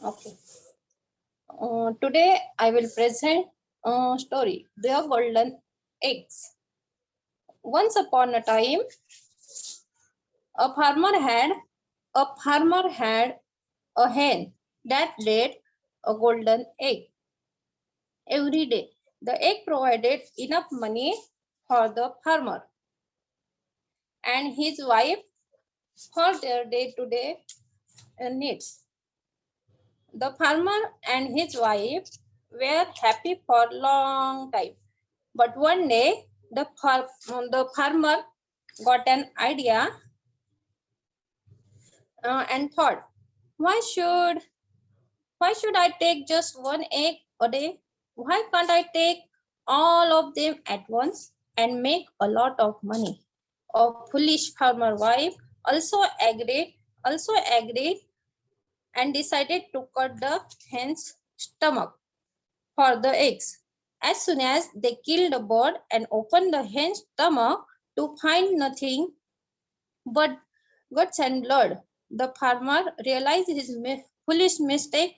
Okay. Today I will present a story, The Golden Eggs. Once upon a time, a farmer had a farmer had a hen that laid a golden egg every day. The egg provided enough money for the farmer and his wife for their day-to-day needs. The farmer and his wife were happy for a long time. But one day, the farmer got an idea and thought, why should why should I take just one egg a day? Why can't I take all of them at once and make a lot of money? A foolish farmer wife also agreed and decided to cut the hen's stomach for the eggs. As soon as they killed the bird and opened the hen's stomach to find nothing but guts and blood, the farmer realized his foolish mistake,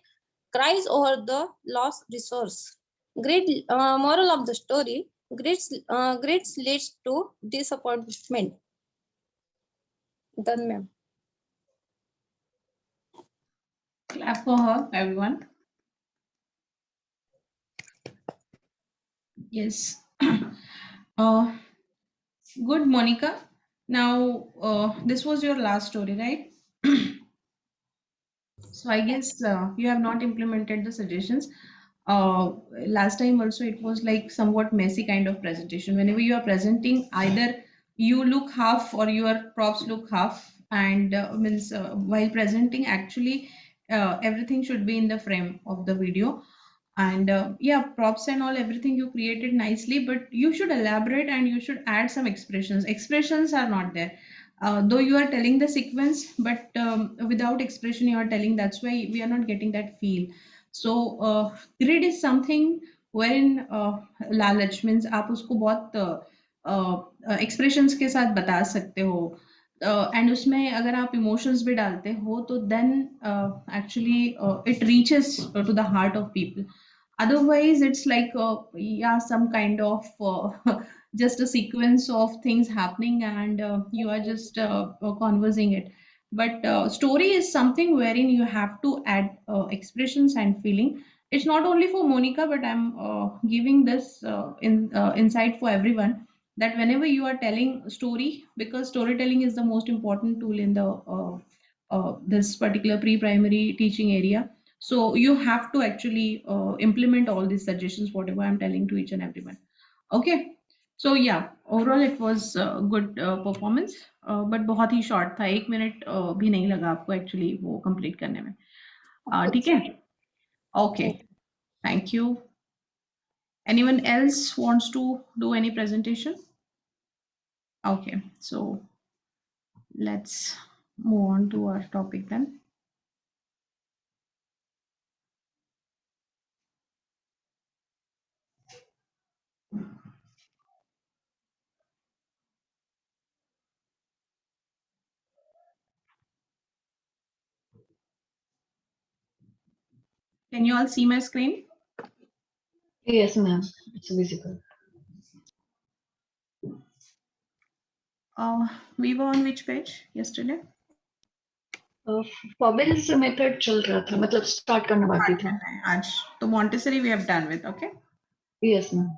cries over the lost resource. Great moral of the story: greed leads to disappointment. Done, ma'am. Clap for her, everyone. Yes. uh, Good, Monica. Now, this was your last story, right? So I guess you have not implemented the suggestions. Last time also it was like somewhat messy kind of presentation. Whenever you are presenting, either you look half or your props look half, and means while presenting, actually everything should be in the frame of the video. And yeah, props and all everything you created nicely, but you should elaborate and you should add some expressions. Expressions are not there, though you are telling the sequence, but without expression you are telling. That's why we are not getting that feel. So grid is something wherein लालच means आप उसको बहुत expressions के साथ बता सकते हो, and उसमें अगर आप इमोशंस भी डालते हो तो then actually it reaches to the heart of people. Otherwise it's like yeah, some kind of just a sequence of things happening, and you are just conversing it. But story is something wherein you have to add expressions and feeling. It's not only for Monica, but I'm giving this insight for everyone, that whenever you are telling story, because storytelling is the most important tool in the this particular pre-primary teaching area. So you have to actually implement all these suggestions, whatever I'm telling to each and everyone. Okay. So yeah, overall it was good performance, but बहुत ही short था, 1 minute भी नहीं लगा आपको actually वो complete करने में. ठीक है? Okay. Thank you. Anyone else wants to do any presentation? Okay, so let's move on to our topic then. Can you all see my screen? Yes, ma'am. It's visible. We were on which page yesterday? Fable's method चल रहा था, मतलब start करना बाकी था. आज तो Montessori we have done with, okay? Yes, ma'am.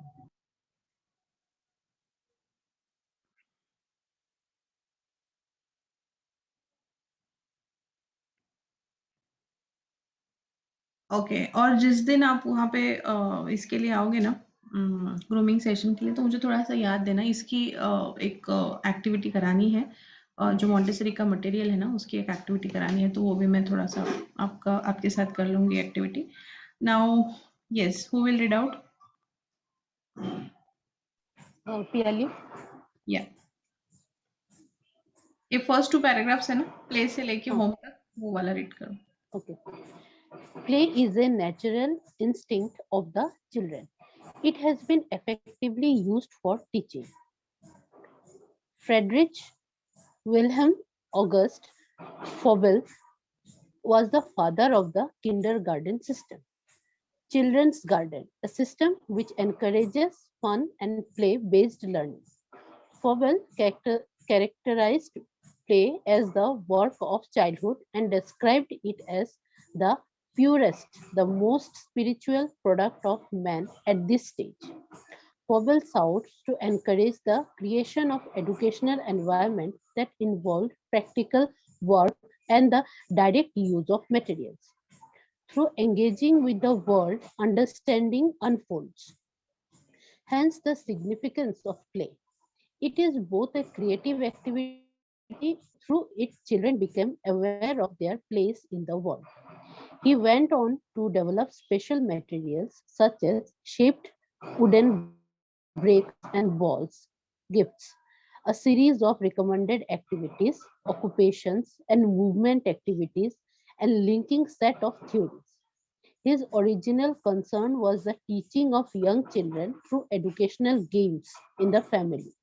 Okay, और जिस दिन आप वहाँ पे इसके लिए आओगे ना, ग्रूमिंग सेशन के लिए, तो मुझे थोड़ा सा याद देना, इसकी एक एक्टिविटी करानी है, जो मॉन्टेसरी का मटेरियल है ना, उसकी एक एक्टिविटी करानी है, तो वो भी मैं थोड़ा सा आपके साथ कर लूँगी activity. Now yes, who will read out? PLU. या ये फर्स्ट 2 पैराग्राफ्स है ना, प्ले से लेके होम तक, वो वाला रीड करो. Okay. Play is a natural instinct of the children. It has been effectively used for teaching. Friedrich Wilhelm August Froebel was the father of the kindergarten system. Children's Garden, a system which encourages fun and play based learning. Froebel characterized play as the work of childhood and described it as the purest, the most spiritual product of man at this stage. Froebel sought to encourage the creation of educational environment that involved practical work and the direct use of materials. Through engaging with the world, understanding unfolds. Hence, the significance of play. It is both a creative activity, through it, children become aware of their place in the world. He went on to develop special materials such as shaped wooden bricks and balls, gifts, a series of recommended activities, occupations, and movement activities, and linking set of theories. His original concern was the teaching of young children through educational games in the family.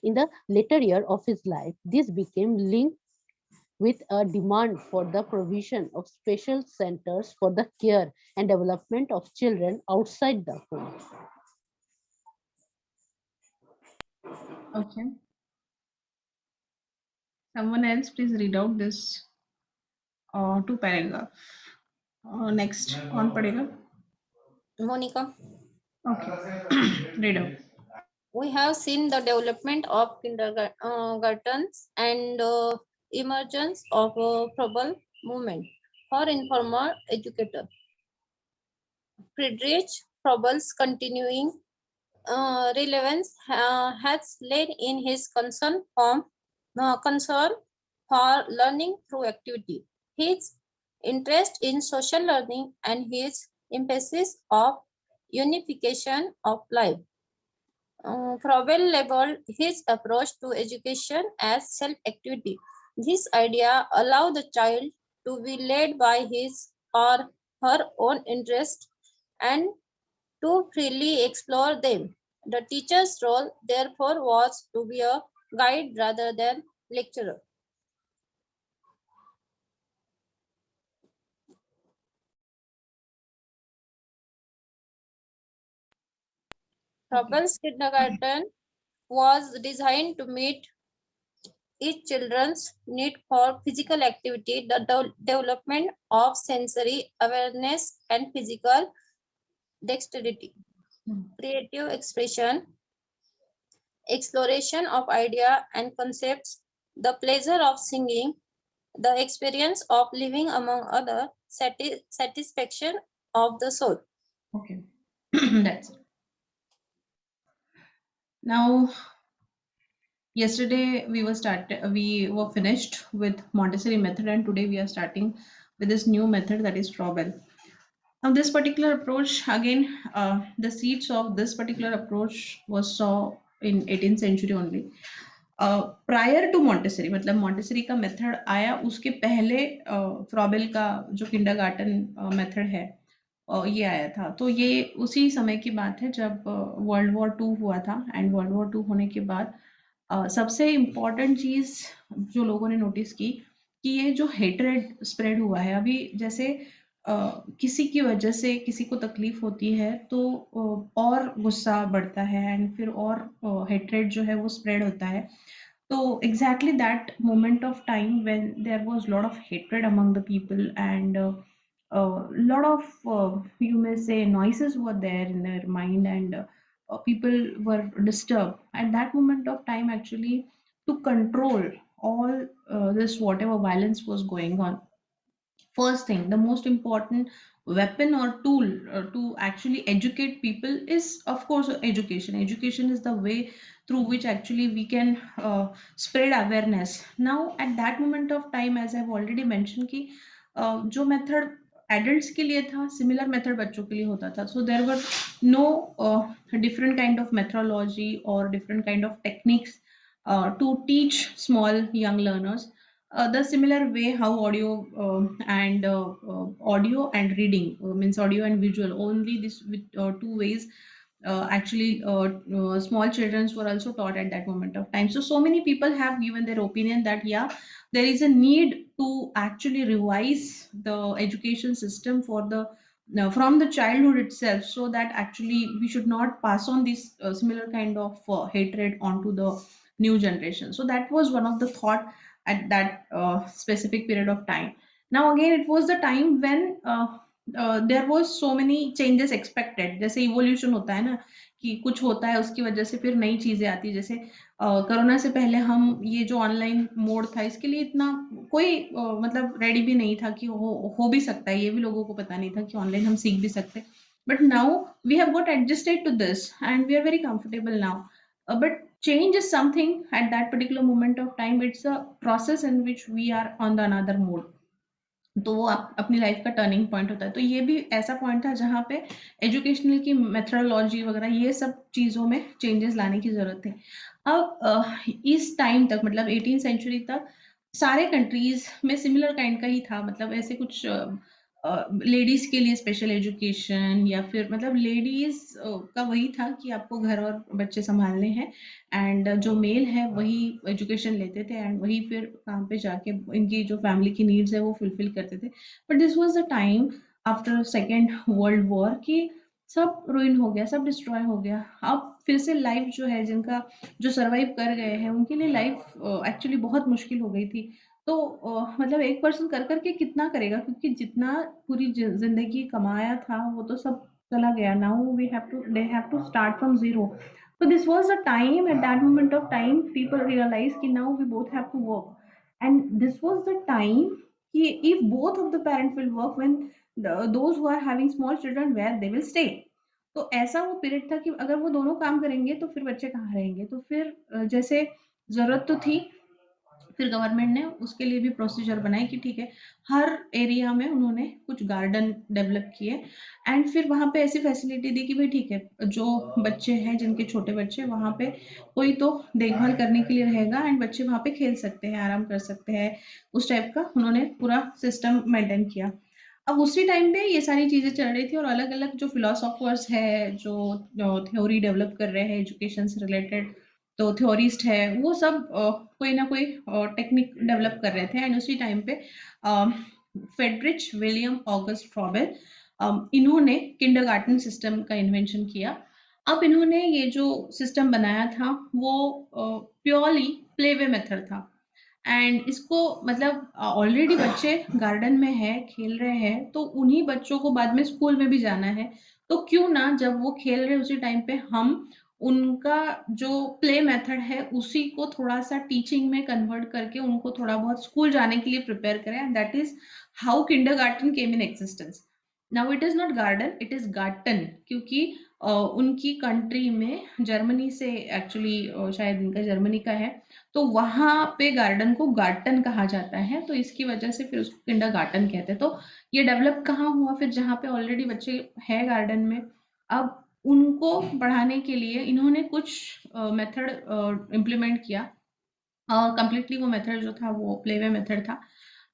In the later year of his life, this became linked with a demand for the provision of special centers for the care and development of children outside the home. Okay. Someone else, please read out this two paragraph. Next, कौन पढ़ेगा? Monica, Okay. Read out. we have seen the development of kindergartens and emergence of a Froebel movement for informal educator. Friedrich Froebel's continuing relevance has laid in his concern for learning through activity. His interest in social learning and his emphasis of unification of life. Froebel labeled his approach to education as self-activity. This idea allowed the child to be led by his or her own interest and to freely explore them. The teacher's role, therefore, was to be a guide rather than lecturer. Froebel's kindergarten was designed to meet each children's need for physical activity, the development of sensory awareness and physical dexterity, creative expression, exploration of idea and concepts, the pleasure of singing, the experience of living among other, satisfaction of the soul. Okay. That's it. Now, yesterday we were finished with Montessori method, and today we are starting with this new method, that is Froebel. Now, this particular approach, again, the seeds of this particular approach was saw in 18th century only. Prior to Montessori, मतलब Montessori का method आया उसके पहले Froebel का जो kindergarten method है ये आया था. तो ये उसी समय की बात है जब वर्ल्ड वॉर टू हुआ था. एंड वर्ल्ड वॉर टू होने के बाद सबसे इम्पॉर्टेंट चीज़ जो लोगों ने नोटिस की कि ये जो हेट्रेड स्प्रेड हुआ है अभी, जैसे किसी की वजह से किसी को तकलीफ होती है तो और गुस्सा बढ़ता है एंड फिर और हेट्रेड जो है वो स्प्रेड होता है. तो exactly that moment of time when there was a lot of hatred among the people, and a lot of you may say noises were there in their mind, and people were disturbed at that moment of time actually to control all this whatever violence was going on. First thing, the most important weapon or tool to actually educate people is of course education is the way through which actually we can spread awareness. Now at that moment of time, as I've already mentioned कि जो method adults के लिए था similar method बच्चों के लिए होता था. So there were no different kind of methodology or different kind of techniques to teach small young learners. The similar way how audio and reading means audio and visual, only this with two ways actually small children were also taught at that moment of time. So many people have given their opinion that yeah, there is a need to actually revise the education system for the from the childhood itself, so that actually we should not pass on this similar kind of hatred onto the new generation. So that was one of the thought at that specific period of time. Now again, it was the time when there was so many changes expected. जैसे evolution होता है ना, कि कुछ होता है उसकी वजह से फिर नई चीजें आती है। जैसे कोरोना से पहले हम ये जो ऑनलाइन मोड था, इसके लिए इतना कोई मतलब रेडी भी नहीं था कि हो भी सकता है, ये भी लोगों को पता नहीं था कि ऑनलाइन हम सीख भी सकते। But now we have got adjusted to this and we are very comfortable now. But change is something at that particular moment of time, it's a process in which we are on the another mode। तो वो अपनी life का turning point होता है। तो ये भी ऐसा पॉइंट था जहाँ पे एजुकेशनल की मेथोडोलॉजी वगैरह ये सब चीज़ों में चेंजेस लाने की ज़रूरत है। अब इस टाइम तक मतलब 18th सेंचुरी तक सारे कंट्रीज में सिमिलर काइंड का ही था। मतलब ऐसे कुछ लेडीज के लिए स्पेशल एजुकेशन या फिर मतलब लेडीज का वही था कि आपको घर और बच्चे संभालने हैं, एंड जो मेल है वही एजुकेशन लेते थे एंड वही फिर काम पे जाके इनकी जो फैमिली की नीड्स है वो फुलफिल करते थे। But this was the time after second world war कि सब रुइन हो गया, सब डिस्ट्रॉय हो गया। अब फिर से लाइफ जो है, जिनका जो सर्वाइव कर गए हैं उनके लिए लाइफ एक्चुअली बहुत मुश्किल हो गई थी। तो मतलब एक पर्सन कर करके कितना करेगा, क्योंकि जितना पूरी जिंदगी कमाया था वो तो सब चला गया। Now they have to start from zero. So this was a time, at that moment of time, people realized कि now we both have to work. And this was the time कि if both of the parents will work, when those who are having small children, where they will stay. तो ऐसा वो period था कि अगर वो दोनों काम करेंगे तो फिर बच्चे कहाँ रहेंगे। तो फिर जैसे जरूरत तो थी, फिर गवर्नमेंट ने उसके लिए भी प्रोसीजर बनाई कि ठीक है, हर एरिया में उन्होंने कुछ गार्डन डेवलप किए एंड फिर वहाँ पे ऐसी फैसिलिटी दी कि भाई ठीक है, जो बच्चे हैं जिनके छोटे बच्चे, वहाँ पे कोई तो देखभाल करने के लिए रहेगा एंड बच्चे वहाँ पे खेल सकते हैं, आराम कर सकते हैं। उस टाइप का उन्होंने पूरा सिस्टम मेंटेन किया। अब उसी टाइम पे ये सारी चीजें चल रही थी और अलग अलग जो फिलोसोफर्स है, जो थ्योरी डेवलप कर रहे हैं एजुकेशन से रिलेटेड, तो थ्योरिस्ट है, वो सब कोई ना कोई टेक्निक डेवलप कर रहे थे। एंड उसी टाइम पे फेडरिच विलियम ऑगस्ट फ्रॉबेल, इन्होंने किंडरगार्टन सिस्टम का इन्वेंशन किया। अब इन्होंने ये जो सिस्टम बनाया था वो प्योरली प्लेवे मेथड था एंड इसको मतलब ऑलरेडी बच्चे गार्डन में है, खेल रहे हैं, तो उन्हीं बच्चों को बाद में स्कूल में भी जाना है। तो क्यों ना जब वो खेल रहे उसी टाइम पे हम उनका जो प्ले मेथड है उसी को थोड़ा सा टीचिंग में कन्वर्ट करके उनको थोड़ा बहुत स्कूल जाने के लिए प्रिपेयर करें। And that is how kindergarten came in existence. Now it is not garden, it is garten, क्योंकि उनकी कंट्री में जर्मनी से एक्चुअली शायद इनका जर्मनी का है, तो वहां पे गार्डन को गार्टन कहा जाता है, तो इसकी वजह से फिर उसको किंडरगार्टन कहते हैं। तो ये डेवलप कहाँ हुआ, फिर जहाँ पे ऑलरेडी बच्चे हैं गार्डन में, अब उनको पढ़ाने के लिए इन्होंने कुछ मेथड इम्प्लीमेंट किया। कंप्लीटली वो मेथड जो था वो प्लेवे मेथड था।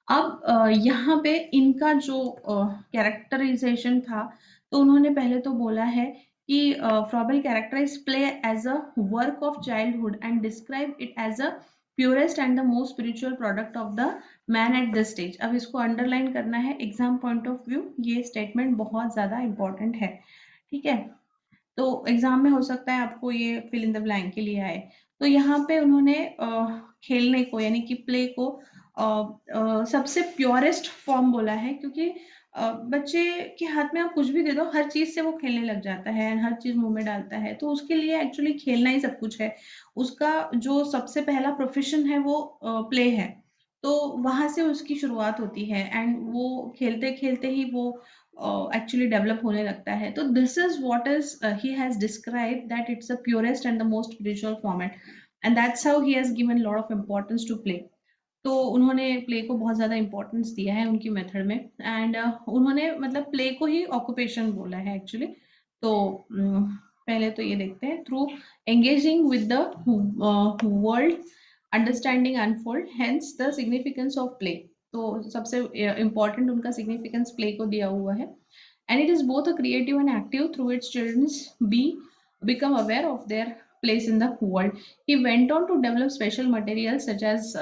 अब यहाँ पे इनका जो कैरेक्टराइजेशन था, तो उन्होंने पहले तो बोला है कि Froebel characterise play as a work of childhood and describe it as a purest and the most spiritual product of the man at this stage. अब इसको अंडरलाइन करना है एग्जाम पॉइंट ऑफ व्यू, ये स्टेटमेंट बहुत ज्यादा important है, ठीक है। तो एग्जाम में हो सकता है आपको ये फिल इन द ब्लैंक के लिए आए। तो यहाँ पे उन्होंने खेलने को यानी कि प्ले को सबसे प्योरेस्ट फॉर्म बोला है, क्योंकि बच्चे के हाथ में आप कुछ भी दे दो, हर चीज से वो खेलने लग जाता है, हर चीज मुंह में डालता है, तो उसके लिए एक्चुअली खेलना ही सब कुछ है। उसका जो सबसे पहला प्रोफेशन है वो प्ले है, तो वहां से उसकी शुरुआत होती है एंड वो खेलते खेलते ही वो actually develop होने लगता है। तो this is what is he has described that it's the purest and the most spiritual format, and that's how he has given lot of importance to play। तो उन्होंने प्ले को बहुत ज्यादा इंपॉर्टेंस दिया है उनकी मेथड में एंड उन्होंने मतलब प्ले को ही ऑक्यूपेशन बोला है एक्चुअली। तो पहले तो ये देखते हैं, through engaging with the world understanding unfold hence the significance of play. तो सबसे इम्पोर्टेंट उनका सिग्निफिकेंस प्ले को दिया हुआ है। And it is both a creative and active through its childrens be become aware of their place in the world. He went on to develop special materials such as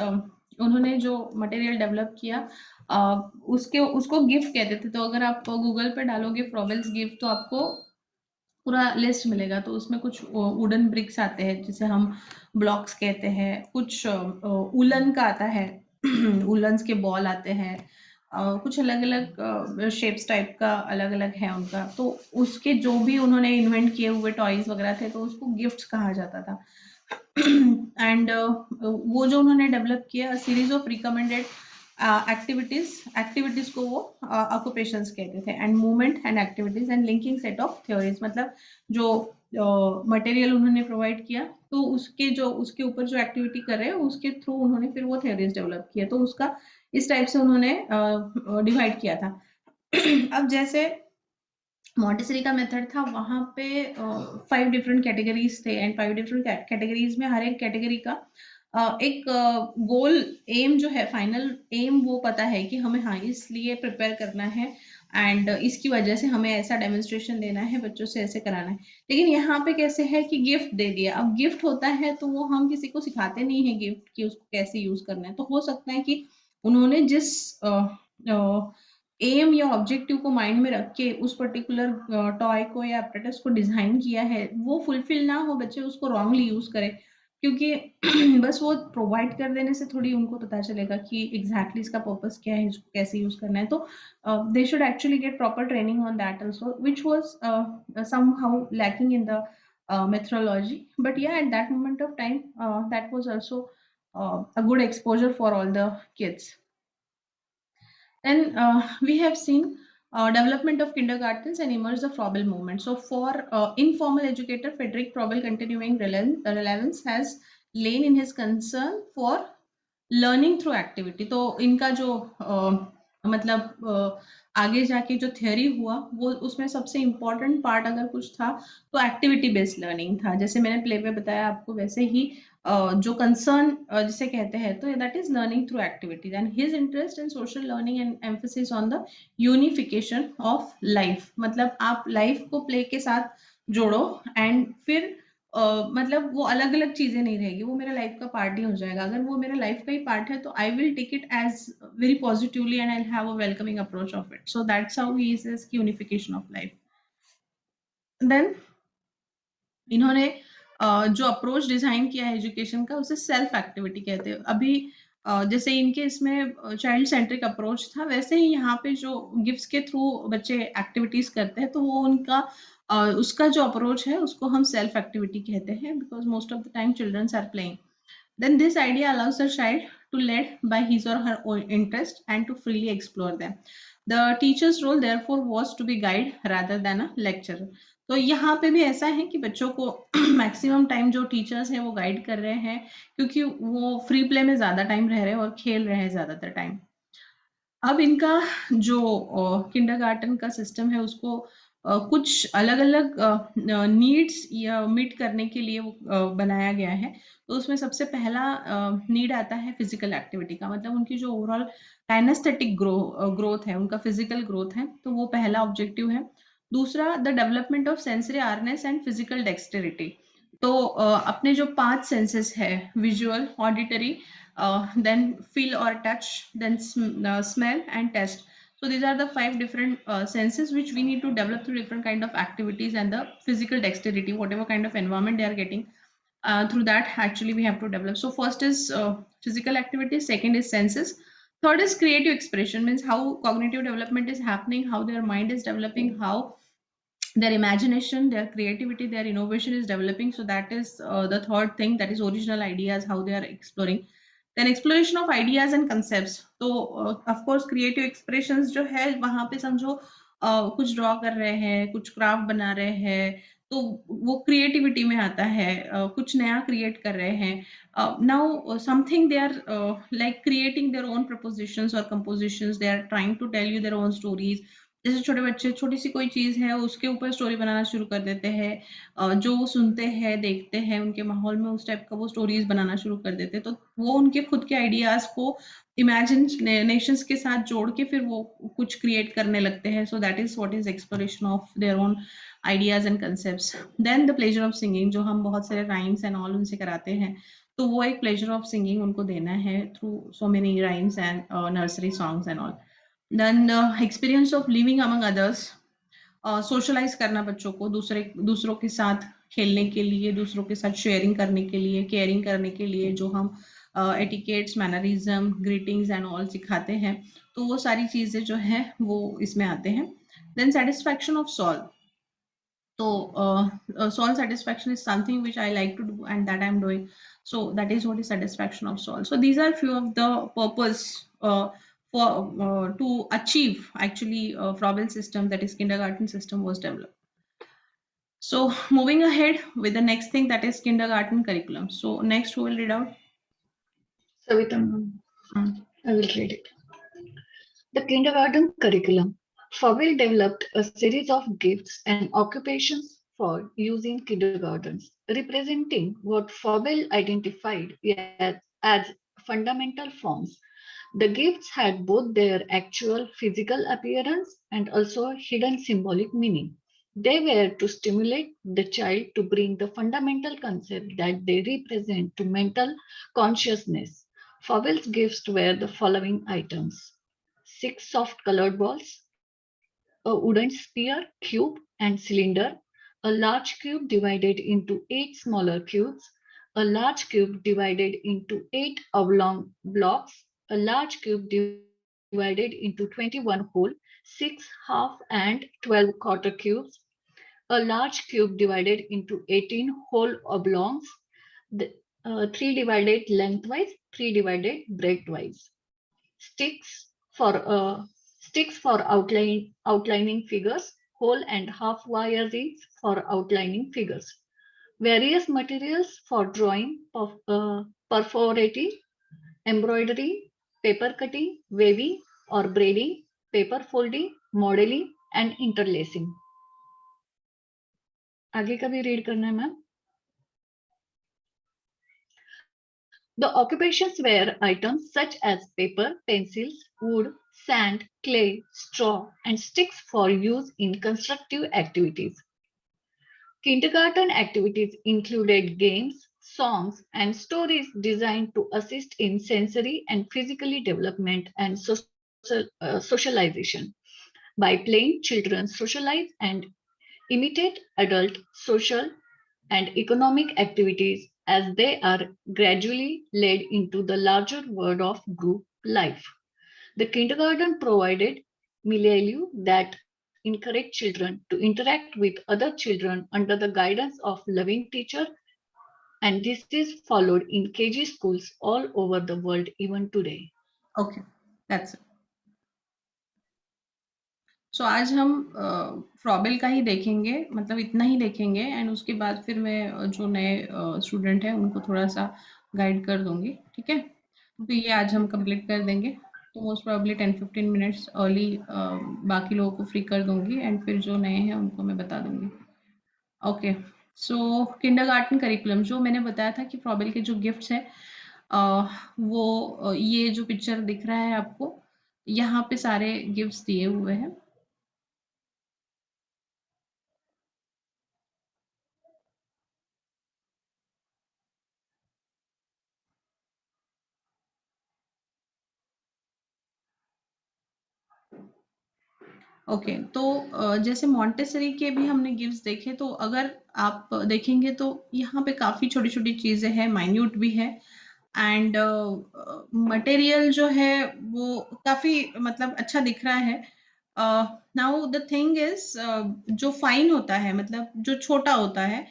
उन्होंने जो material develop किया उसको gift कहते थे. तो अगर आप Google पे डालोगे फ्रॉबेल्स गिफ्ट तो आपको पूरा लिस्ट मिलेगा. तो उसमें कुछ वुडन ब्रिक्स आते हैं जिसे हम ब्लॉक्स कहते हैं, कुछ उलन का आता है उलन्स के बॉल आते हैं, कुछ अलग अलग शेप्स टाइप का अलग अलग है उनका. तो उसके जो भी उन्होंने इन्वेंट किए हुए टॉयज वगैरह थे तो उसको गिफ्ट्स कहा जाता था. एंड वो जो उन्होंने डेवलप किया सीरीज ऑफ रिकमेंडेड एक्टिविटीज को वो ऑक्यूपेशंस कहते थे. And movement and activities and linking set of theories, मतलब जो मटेरियल उन्होंने प्रोवाइड किया तो उसके ऊपर जो एक्टिविटी कर रहे हैं उसके थ्रू उन्होंने फिर वो थ्योरीज डेवलप किया. तो उसका इस टाइप से उन्होंने डिवाइड किया था. अब जैसे मॉन्टेसरी का मेथड था वहां पे 5 डिफरेंट कैटेगरीज थे एंड 5 डिफरेंट कैटेगरीज में हर एक कैटेगरी का एक गोल एम जो है, फाइनल एम वो पता है कि हमें हाँ इसलिए प्रिपेयर करना है एंड इसकी वजह से हमें ऐसा डेमोन्स्ट्रेशन देना है, बच्चों से ऐसे कराना है. लेकिन यहाँ पे कैसे है कि गिफ्ट दे दिया. अब गिफ्ट होता है तो वो हम किसी को सिखाते नहीं है गिफ्ट कि उसको कैसे यूज करना है. तो हो सकता है कि उन्होंने जिस एम या ऑब्जेक्टिव को माइंड में रख के उस पर्टिकुलर टॉय को या एप्रेटस को डिजाइन किया है वो फुलफिल ना हो, बच्चे उसको रॉन्गली यूज करें. क्योंकि बस वो प्रोवाइड कर देने से थोड़ी उनको पता चलेगा कि एग्जैक्टली इसका पर्पस क्या है, इसको कैसे यूज करना है. तो they should actually get proper training on that also, which was somehow lacking in the methodology. But yeah, at that moment of time, that was also a good exposure for all the kids. Then we have seen development of kindergartens and emerge the Froebel movement. So for informal educator, Frederick Froebel continuing relevance has lain in his concern for learning through activity. तो इनका जो मतलब आगे जाके जो theory हुआ वो उसमें सबसे इम्पोर्टेंट पार्ट अगर कुछ था तो एक्टिविटी बेस्ड लर्निंग था. जैसे मैंने प्ले पे बताया आपको वैसे ही जो कंसर्न जिसे कहते हैं तो that is learning through activities. And his interest in social learning and emphasis on the unification of life. मतलब आप लाइफ को प्ले के साथ जोड़ो एंड फिर मतलब वो अलग अलग चीजें नहीं रहेगी, वो मेरा लाइफ का पार्ट ही हो जाएगा. अगर वो मेरा लाइफ का ही पार्ट है तो I will take it as very positively and I have a welcoming approach of it. So that's how he is unification of life. Then इन्होंने जो अप्रोच डिजाइन किया है एजुकेशन का उसे सेल्फ एक्टिविटी कहते हैं. अभी जैसे इनके इसमें चाइल्ड सेंट्रिक अप्रोच था वैसे ही यहाँ पे जो गिफ्ट्स के थ्रू बच्चे एक्टिविटीज करते हैं तो वो उनका उसका जो अप्रोच है उसको हम सेल्फ एक्टिविटी कहते हैं because most of the time childrens are playing. Then this idea allows the child to led by his or her own interest and to freely explore them. The teacher's role therefore was to be guide rather than a lecturer. तो यहाँ पे भी ऐसा है कि बच्चों को maximum time जो टीचर्स हैं वो गाइड कर रहे हैं क्योंकि वो फ्री प्ले में ज्यादा टाइम रह रहे हैं और खेल रहे हैं ज्यादातर टाइम. अब इनका जो किंडरगार्टन का सिस्टम है उसको कुछ अलग अलग नीड्स या मीट करने के लिए वो बनाया गया है. तो उसमें सबसे पहला नीड आता है फिजिकल एक्टिविटी का. मतलब उनकी जो ओवरऑल काइनेस्थेटिक ग्रोथ है, उनका फिजिकल ग्रोथ है, तो वो पहला ऑब्जेक्टिव है. दूसरा the development of sensory awareness and physical dexterity. तो अपने जो 5 सेंसेस है visual, auditory, then feel or touch, then smell and taste. So these are the 5 different senses which we need to develop through different kind of activities and the physical dexterity, whatever kind of environment they are getting. Through that actually we have to develop. So first is physical activity, second is senses, third is creative expression, means how cognitive development is happening, how their mind is developing, how their imagination, their creativity, their innovation is developing. So that is the third thing, that is original ideas, how they are exploring. Then exploration of ideas and concepts. तो of course creative expressions जो है वहाँ पे समझो कुछ draw कर रहे हैं, कुछ क्राफ्ट बना रहे हैं, तो वो क्रिएटिविटी में आता है. कुछ नया क्रिएट कर रहे हैं. Now something they are like creating their own propositions और compositions, they are trying to tell you their own stories. जैसे छोटे बच्चे छोटी सी कोई चीज है उसके ऊपर स्टोरी बनाना शुरू कर देते हैं, जो वो सुनते हैं देखते हैं उनके माहौल में उस टाइप का वो स्टोरीज बनाना शुरू कर देते हैं, तो वो उनके खुद के आइडियाज को इमेजिनेशंस के साथ जोड़ के फिर वो कुछ क्रिएट करने लगते हैं. So that is what is exploration of their own ideas and concepts. Then the pleasure of singing, जो हम बहुत सारे राइम्स एंड ऑल उनसे कराते हैं, तो वो एक प्लेजर ऑफ सिंगिंग उनको देना है through so many rhymes and nursery songs and all. Then experience of living among others, socialise करना बच्चों को दूसरों के साथ खेलने के लिए, दूसरों के साथ शेयरिंग करने के लिए, केयरिंग करने के लिए, जो हम etiquettes, mannerism, greetings and all सिखाते हैं, तो वो सारी चीजें जो है वो इसमें आते हैं. Then satisfaction of soul. So soul satisfaction is something which I like to do and that I'm doing. So that is what is satisfaction of soul. So these are few of the purpose for to achieve actually Froebel system, that is kindergarten system, was developed. So moving ahead with the next thing, that is kindergarten curriculum. So next who will read out? Savita ma'am, I will read it. The kindergarten curriculum. Froebel developed a series of gifts and occupations for use in kindergartens, representing what Froebel identified as fundamental forms. The gifts had both their actual physical appearance and also hidden symbolic meaning. They were to stimulate the child to bring the fundamental concept that they represent to mental consciousness. Froebel's gifts were the following items: 6 soft colored balls, a wooden sphere, cube, and cylinder, a large cube divided into 8 smaller cubes, a large cube divided into 8 oblong blocks, a large cube divided into 21 whole, 6 half, and 12 quarter cubes, a large cube divided into 18 whole oblongs, 3 divided lengthwise, 3 divided breadthwise. Sticks for outlining figures, whole and half wire reeds for outlining figures. Various materials for drawing of perforating, embroidery, paper cutting, weaving or braiding, paper folding, modeling and interlacing. आगे का भी read करना है ma'am. The occupations were items such as paper, pencils, wood, sand, clay, straw, and sticks for use in constructive activities. Kindergarten activities included games, songs, and stories designed to assist in sensory and physically development and socialization. By playing, children socialize and imitate adult social and economic activities as they are gradually led into the larger world of group life. The kindergarten provided milieu that encouraged children to interact with other children under the guidance of loving teacher, and this is followed in KG schools all over the world even today. Okay, that's it. सो आज हम Froebel का ही देखेंगे, मतलब इतना ही देखेंगे, and उसके बाद फिर मैं जो नए स्टूडेंट हैं उनको थोड़ा सा गाइड कर दूंगी, ठीक है. तो ये आज हम कंप्लीट कर देंगे, तो मोस्ट प्रॉब्ली 10-15 मिनट्स अर्ली बाकी लोगों को फ्री कर दूंगी, एंड फिर जो नए हैं उनको मैं बता दूंगी. ओके, सो किंडरगार्टन करिकुलम, जो मैंने बताया था कि फ्रॉबेल के जो गिफ्ट्स हैं वो ये जो पिक्चर दिख रहा है आपको, यहाँ पे सारे गिफ्ट्स दिए हुए हैं. ओके, तो जैसे मॉन्टेसरी के भी हमने गिफ्ट्स देखे, तो अगर आप देखेंगे तो यहाँ पे काफ़ी छोटी-छोटी चीज़ें हैं, माइन्यूट भी है, एंड मटेरियल जो है वो काफ़ी मतलब अच्छा दिख रहा है. नाउ द थिंग इज़ जो फाइन होता है, मतलब जो छोटा होता है,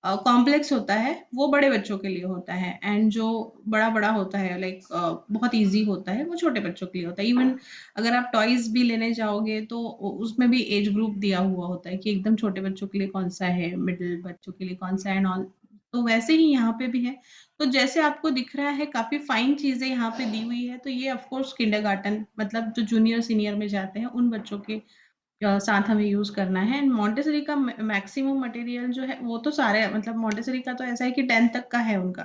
कॉम्प्लेक्स होता है, वो बड़े बच्चों के लिए होता है, एंड जो बड़ा-बड़ा होता है लाइक बहुत ईज़ी होता है, वो छोटे बच्चों के लिए होता है. इवन अगर आप टॉयज़ भी लेने जाओगे तो उसमें भी एज ग्रुप दिया हुआ होता है कि एकदम छोटे बच्चों के लिए कौन-सा है, मिडल बच्चों के लिए कौन-सा है एंड ऑल. तो वैसे ही यहाँ पे भी है. तो जैसे आपको दिख रहा है काफ़ी फाइन चीज़ें यहाँ पे दी हुई है, तो ये ऑफ कोर्स किंडरगार्टन मतलब जो जूनियर सीनियर में जाते हैं उन बच्चों के साथ हमें यूज करना है। एंड मॉन्टेसरी का मैक्सिमम मटेरियल जो है वो तो सारे, मतलब मॉन्टेसरी का तो ऐसा है कि 10 तक का है उनका,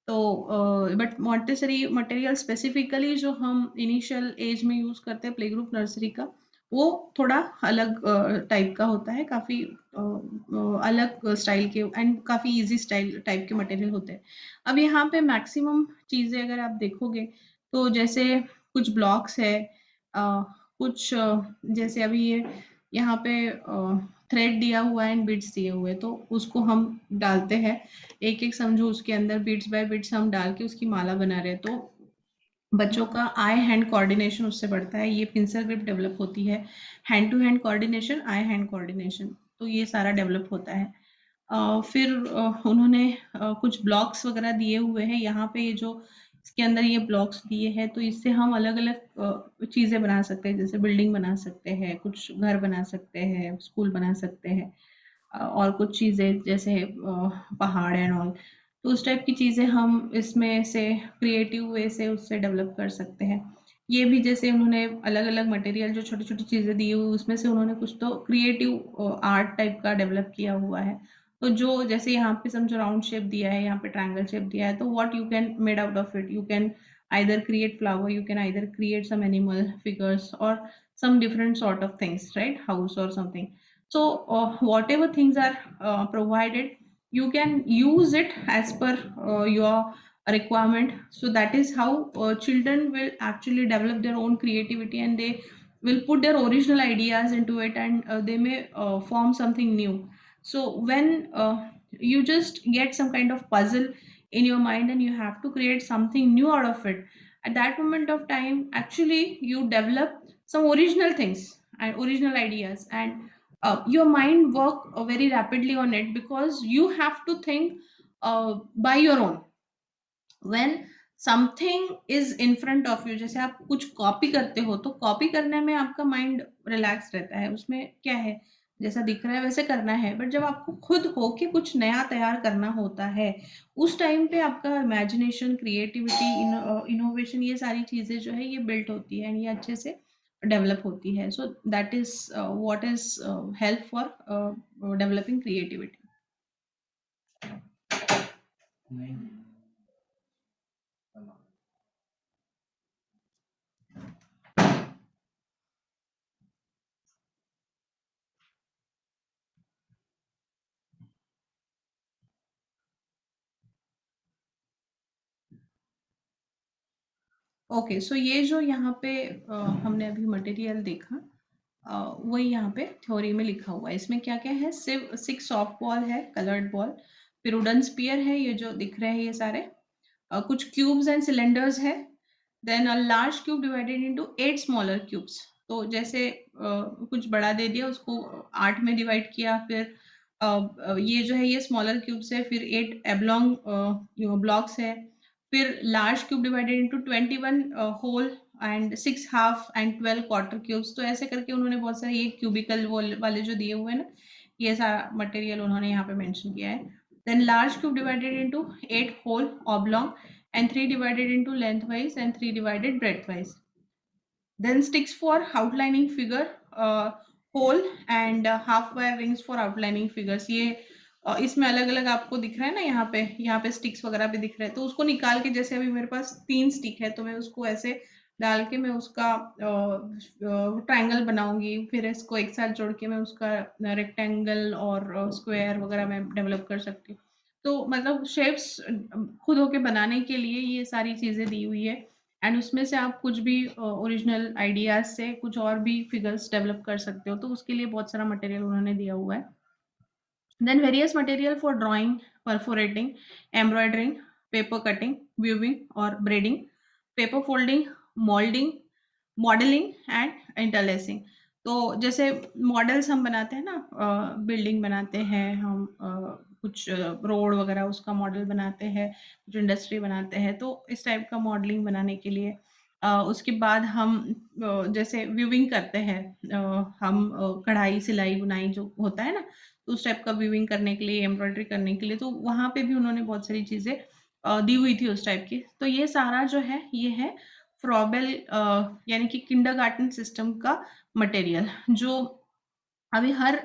तो बट मॉन्टेसरी मटेरियल स्पेसिफिकली जो हम इनिशियल एज में यूज करते हैं प्ले ग्रुप नर्सरी का, वो थोड़ा अलग टाइप का होता है, काफी अलग स्टाइल के एंड काफी इजी स्टाइल टाइप के मटेरियल होते हैं। अब यहाँ पे मैक्सिमम चीजें अगर आप देखोगे तो जैसे कुछ ब्लॉक्स है, कुछ जैसे अभी ये यहाँ पे थ्रेड दिया हुआ है एंड बीड्स दिए हुए हैं, तो उसको हम डालते हैं एक एक, समझो उसके अंदर बीड्स बाय बीड्स हम डाल के उसकी माला बना रहे हैं, तो बच्चों का आई हैंड कोऑर्डिनेशन उससे बढ़ता है, ये पिंसल ग्रिप डेवलप होती है, hand to hand coordination, eye hand coordination, तो ये सारा डेवलप होता है। फिर उन्होंने कुछ ब्लॉक्स वगैरह दिए हुए हैं यहाँ पे, ये जो इसके अंदर ये ब्लॉक्स दिए हैं, तो इससे हम अलग अलग चीजें बना सकते हैं, जैसे बिल्डिंग बना सकते हैं, कुछ घर बना सकते हैं, स्कूल बना सकते हैं, और कुछ चीजें जैसे पहाड़ एंड ऑल, तो उस टाइप की चीजें हम इसमें से क्रिएटिव वे से उससे डेवलप कर सकते हैं। ये भी जैसे उन्होंने अलग अलग मटेरियल जो छोटी छोटी चीजें दी हुई, उसमें से उन्होंने कुछ तो क्रिएटिव आर्ट टाइप का डेवलप किया हुआ है। तो जो जैसे यहाँ पे समझो राउंड शेप दिया है, यहाँ पे ट्रायंगल शेप दिया है, तो what you can made out of it, you can either create flower, you can either create some animal figures or some different sort of things, right, house or something. So whatever things are provided, you can use it as per your requirement. So that is how children will actually develop their own creativity, and they will put their original ideas into it, and they may form something new. So when you just get some kind of puzzle in your mind and you have to create something new out of it, at that moment of time actually you develop some original things and original ideas, and your mind work very rapidly on it, because you have to think by your own. when something is in front of you, जैसे आप कुछ copy करते हो, तो copy करने में आपका mind relax रहता है, उसमें क्या है, जैसा दिख रहा है वैसे करना है, बट जब आपको खुद होके कुछ नया तैयार करना होता है, उस टाइम पे आपका इमेजिनेशन, क्रिएटिविटी, इनोवेशन, ये सारी चीजें जो है ये बिल्ट होती है, एंड ये अच्छे से डेवलप होती है। So that is what is help for developing creativity. Okay, so ये जो यहाँ पे हमने अभी मटेरियल देखा, वही यहाँ पे थ्योरी में लिखा हुआ है। इसमें क्या क्या है, सिर्फ 6 सॉफ्ट बॉल है, कलर्ड बॉल, फिर वुडन स्पीयर है, ये जो दिख रहे हैं ये सारे, कुछ क्यूब्स एंड सिलेंडर्स है, then a large cube divided into 8 smaller cubes. तो जैसे कुछ बड़ा दे दिया, उसको 8 में डिवाइड किया, फिर ये जो है ये स्मॉलर क्यूब्स है, फिर 8 एब्लॉन्ग ब्लॉक्स है, फिर large cube divided into 21 whole and 6 half and 12 quarter cubes. तो ऐसे करके उन्होंने बहुत सारे ये क्यूबिकल वाले जो दिए हुए हैं ना, ये सारा मटेरियल उन्होंने यहाँ पे मेंशन किया है। Then large cube divided into 8 whole oblong and 3 divided into lengthwise and 3 divided breadthwise. Then sticks for outlining figure, hole and half wire rings for outlining figures. ये इसमें अलग अलग आपको दिख रहा है ना, यहाँ पे स्टिक्स वगैरह भी दिख रहे हैं, तो उसको निकाल के, जैसे अभी मेरे पास 3 स्टिक है, तो मैं उसको ऐसे डाल के मैं उसका ट्रायंगल बनाऊंगी, फिर इसको एक साथ जोड़ के मैं उसका रेक्टेंगल और स्क्वायर वगैरह मैं डेवलप कर सकती हूँ। तो मतलब शेप्स खुद होके बनाने के लिए ये सारी चीजें दी हुई है, एंड उसमें से आप कुछ भी ओरिजिनल आइडियाज से कुछ और भी फिगर्स डेवलप कर सकते हो, तो उसके लिए बहुत सारा मटेरियल उन्होंने दिया हुआ है। Then various material for drawing, perforating, embroidering, paper cutting, weaving और braiding, paper folding, moulding, modelling and interlacing. तो जैसे मॉडल्स हम बनाते हैं ना, बिल्डिंग बनाते हैं हम, कुछ रोड वगैरह उसका मॉडल बनाते हैं, कुछ इंडस्ट्री बनाते हैं, तो इस टाइप का मॉडलिंग बनाने के लिए उसके बाद हम जैसे व्यूविंग करते हैं, हम कढ़ाई, सिलाई, बुनाई जो होता है ना, तो उस टाइप का व्यूविंग करने के लिए, एम्ब्रॉयडरी करने के लिए, तो वहाँ पे भी उन्होंने बहुत सारी चीजें दी हुई थी उस टाइप की। तो ये सारा जो है ये है फ्रॉबेल यानी कि किंडरगार्टन सिस्टम का मटेरियल, जो अभी हर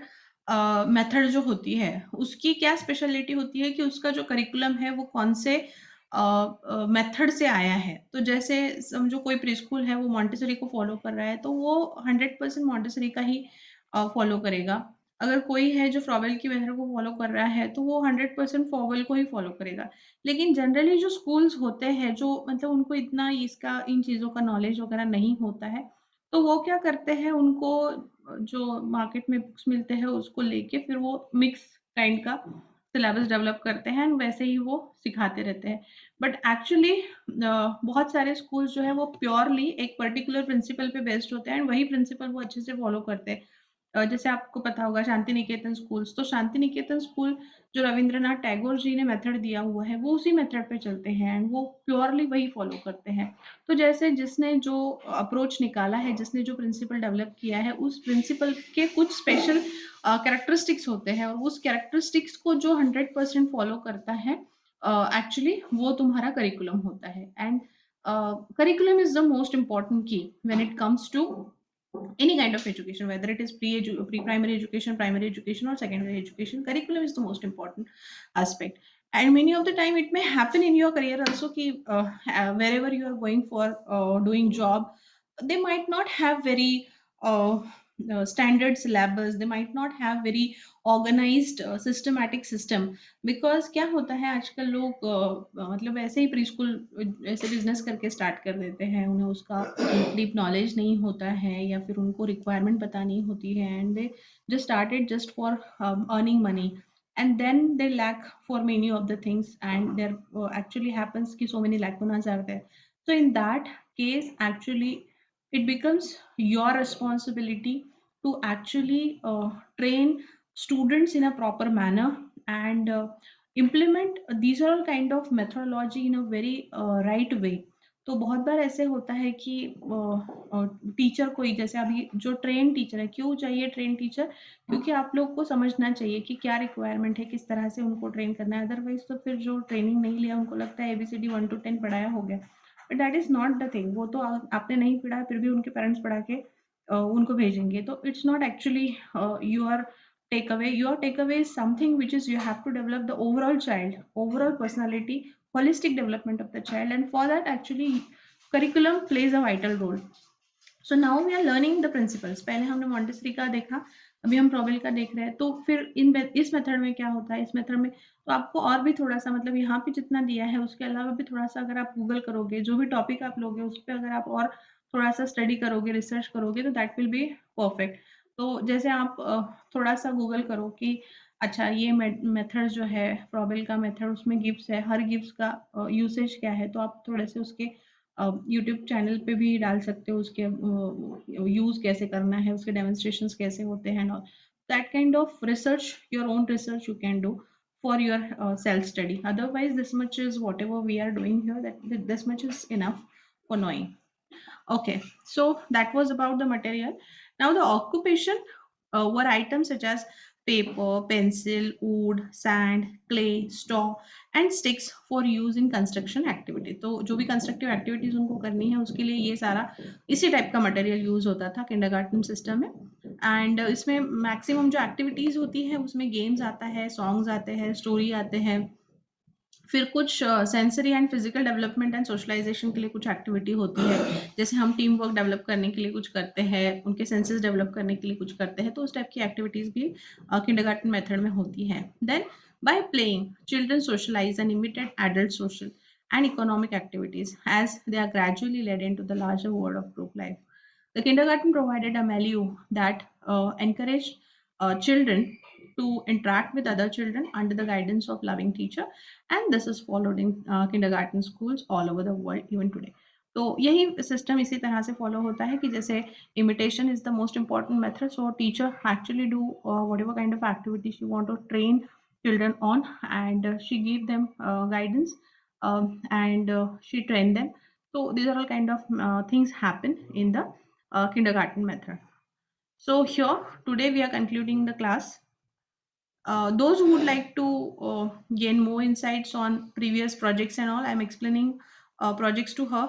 मेथड जो होती है उसकी क्या स्पेशलिटी होती है कि उसका जो करिकुलम है वो कौन से मेथड से आया है। तो जैसे समझो कोई प्री स्कूल है वो मॉन्टेसरी को फॉलो कर रहा है तो वो 100% मॉन्टेसरी का ही फॉलो करेगा। अगर कोई है जो फ्रॉवेल की मेथड को फॉलो कर रहा है तो वो 100% फ्रॉवेल को ही फॉलो करेगा। लेकिन जनरली जो स्कूल्स होते हैं जो मतलब उनको इतना इसका इन चीज़ों का नॉलेज वगैरह नहीं होता है, तो वो क्या करते हैं उनको जो मार्केट में बुक्स मिलते हैं उसको लेके फिर वो मिक्स काइंड का सिलेबस डेवलप करते हैं एंड वैसे ही वो सिखाते रहते हैं। बट एक्चुअली बहुत सारे स्कूल्स जो है वो प्योरली एक पर्टिकुलर प्रिंसिपल पे बेस्ड होते हैं एंड वही प्रिंसिपल वो अच्छे से फॉलो करते हैं। जैसे आपको पता होगा शांति निकेतन स्कूल्स, तो शांति निकेतन स्कूल जो रविंद्रनाथ टैगोर जी ने मेथड दिया हुआ है वो उसी मेथड पे चलते हैं एंड वो प्योरली वही फॉलो करते हैं। तो जैसे जिसने जो अप्रोच निकाला है, जिसने जो प्रिंसिपल डेवलप किया है, उस प्रिंसिपल के कुछ स्पेशल कैरेक्टरिस्टिक्स होते हैं और उस कैरेक्टरिस्टिक्स को जो 100% फॉलो करता है एक्चुअली वो तुम्हारा करिकुलम होता है। And curriculum is the most important की when it comes to any kind of education, whether it is pre-primary education, primary education, or secondary education. Curriculum is the most important aspect. And many of the time it may happen in your career also ki wherever you are going for doing job, they might not have very standard syllabus, they might not have very organized systematic system, because क्या होता है आजकल लोग मतलब ऐसे ही pre school ऐसे business करके start कर देते हैं, उन्हें उसका डीप नॉलेज नहीं होता है या फिर उनको रिक्वायरमेंट पता नहीं होती है and they just started just for earning money and then they lack for many of the things and there actually happens ki so many lacunas are there. So in that case actually it becomes your responsibility to actually train students in a proper manner and implement these are all kind of methodology in a very right way. तो बहुत बार ऐसे होता है कि teacher कोई जैसे अभी जो ट्रेन टीचर है, क्यों चाहिए ट्रेन टीचर? क्योंकि आप लोग को समझना चाहिए कि क्या रिक्वायरमेंट है, किस तरह से उनको ट्रेन करना है। अदरवाइज तो फिर जो ट्रेनिंग नहीं लिया उनको लगता है एबीसीडी 1 to 10 पढ़ाया हो गया, but that is not the thing. वो तो आपने नहीं पढ़ा फिर भी उनके पेरेंट्स पढ़ा के उनको भेजेंगे, तो it's not actually your takeaway. Your takeaway is something which is you have to develop the overall child, overall personality, holistic development of the child, and for that actually curriculum plays a vital role. So now we are learning the principles. पहले हमने Montessori का देखा, अभी हम प्रॉवेल का देख रहे हैं। तो फिर इस मेथड में क्या होता है, इस मेथड में तो आपको और भी थोड़ा सा मतलब यहाँ पे जितना दिया है उसके अलावा भी थोड़ा सा अगर आप गूगल करोगे, जो भी टॉपिक आप लोगे उस पर अगर आप और थोड़ा सा स्टडी करोगे, रिसर्च करोगे, तो दैट विल बी परफेक्ट। तो जैसे आप थोड़ा सा गूगल करो कि अच्छा ये मेथड जो है प्रॉवेल का मेथड, उसमें गिव्स है, हर गिव्स का यूसेज क्या है, तो आप थोड़े से उसके यूट्यूब चैनल पे भी डाल सकते हो उसके यूज कैसे करना है, उसके डेमोन्स्ट्रेशंस कैसे होते हैं, और that kind of research, your own research you can do for your self study. Otherwise this much is whatever we are doing here, that this much is enough for knowing. Okay, so that was about the material. Now the occupation were items such as paper, pencil, wood, sand, clay, straw and sticks for use in construction activity. तो जो भी constructive activities उनको करनी है उसके लिए ये सारा इसी टाइप का मटेरियल यूज होता था किंडरगार्टन सिस्टम में। एंड इसमें मैक्सिमम जो एक्टिविटीज होती है उसमें गेम्स आता है, सॉन्ग्स आते हैं, स्टोरी आते हैं, फिर कुछ sensory and physical development and socialisation के लिए कुछ एक्टिविटी होती है, जैसे हम टीम वर्क डेवलप करने के लिए कुछ करते हैं, उनके सेंसेस डेवलप करने के लिए कुछ करते हैं, तो उस टाइप की एक्टिविटीज भी किंडरगार्टन मेथड में होती हैं। Then by playing children socialise and imitated adult social and economic activities as they are gradually led into the larger world of group life. The kindergarten provided a milieu that encouraged children to interact with other children under the guidance of loving teacher, and this is followed in kindergarten schools all over the world even today. तो यही system इसी तरह से follow होता है कि जैसे imitation is the most important method, so teacher actually do whatever kind of activity she want to train children on, and she give them guidance, and she train them. So these are all kind of things happen in the kindergarten method. So here today we are concluding the class. Those who would like to gain more insights on previous projects and all, I'm explaining projects to her.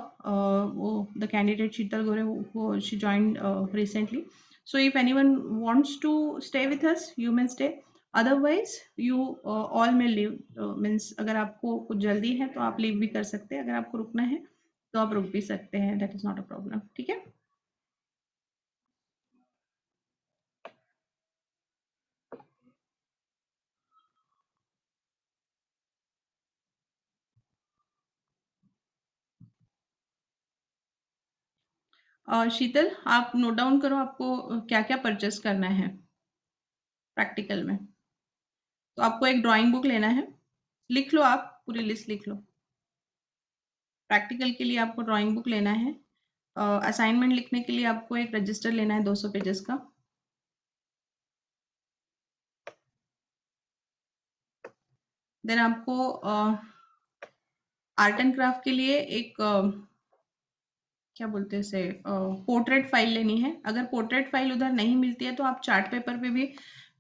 The candidate Sheetal Gore, who she joined recently. So if anyone wants to stay with us, you may stay. Otherwise you all may leave. Means अगर आपको कुछ जल्दी है तो आप leave भी कर सकते हैं, अगर आपको रुकना है तो आप रुक भी सकते हैं, that is not a problem. ठीक है. शीतल, आप नोट डाउन करो आपको क्या क्या परचेस करना है प्रैक्टिकल में. तो आपको एक ड्राइंग बुक लेना है, लिख लो, आप पूरी लिस्ट लिख लो. प्रैक्टिकल के लिए आपको ड्राइंग बुक लेना है. असाइनमेंट लिखने के लिए आपको एक रजिस्टर लेना है 200 पेजेस का. देन आपको आर्ट एंड क्राफ्ट के लिए एक क्या बोलते हैं इसे, पोर्ट्रेट फाइल लेनी है. अगर पोर्ट्रेट फाइल उधर नहीं मिलती है तो आप चार्ट पेपर पे भी